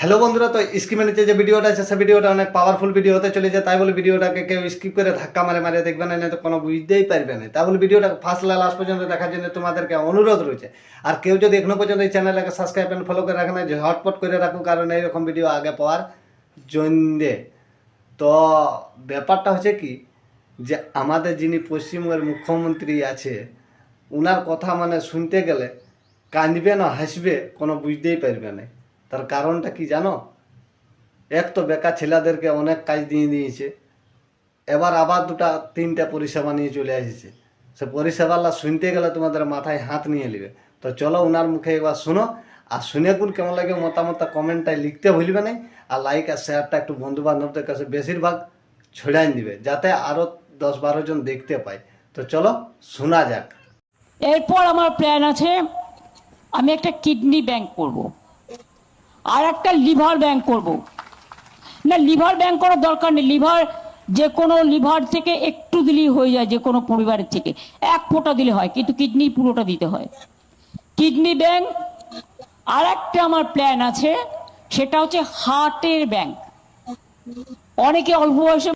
Hello বন্ধুরা, তো স্ক্রিনে নিচে যে ভিডিওটা আছে সে ভিডিওটা অনেক পাওয়ারফুল ভিডিও হতে চলেছে। তাই বলে ভিডিওটাকে কেউ স্কিপ করে ধাক্কা মারে মারে দেখবে না, তো কোনো বুঝতেই পারবে না। তাই বলে ভিডিওটা ফার্স্ট লাস্ট পর্যন্ত দেখার জন্য তোমাদেরকে অনুরোধ রয়েছে। আর কেউ যদি এখনো পর্যন্ত এই চ্যানেলটাকে সাবস্ক্রাইব এন্ড ফলো করে রাখে না, যে হটপট করে রাখুন, কারণ এইরকম ভিডিও আগে পাওয়ার জন্যে। তো ব্যাপারটা হচ্ছে কি, যে আমাদের যিনি পশ্চিমবঙ্গের মুখ্যমন্ত্রী আছে, উনার কথা মানে শুনতে গেলে কাঁদবে না হাসবে কোনো বুঝতেই পারবে না। তার কারণটা কি জানো? এক তো বেকার ছেলেদেরকে অনেক কাজ দিয়ে দিয়েছে, এবার আবার তিনটা পরিষেবা নিয়ে চলে এসেছে। সে পরিষেবাগুলো শুনতে গেলে তোমাদের মাথায় হাত নিয়ে নেবে। তো চলো ওনার মুখে একবার শুনো, আর শুনে কোন কেমন লাগে মতামত কমেন্টটায় লিখতে ভুলবে না। আর লাইক আর শেয়ারটা একটু বন্ধু বান্ধবদের কাছে বেশিরভাগ ছড়াই দিবে, যাতে আরও 10-12 জন দেখতে পায়। তো চলো শোনা যাক। এরপর আমার প্ল্যান আছে, আমি একটা কিডনি ব্যাংক করব, আর একটা লিভার ব্যাংক করব। না, লিভার ব্যাংক করার দরকার নেই। লিভার যে কোনো লিভার থেকে একটু দিলেই হয়ে যায়, যে কোনো পরিবারের থেকে এক ফোঁটা দিলে হয়, কিন্তু কিডনি পুরোটা দিতে হয়। Kidney bank. আর একটা আমার প্ল্যান আছে, সেটা হচ্ছে হার্টের ব্যাংক। অনেকে অল্প বয়সে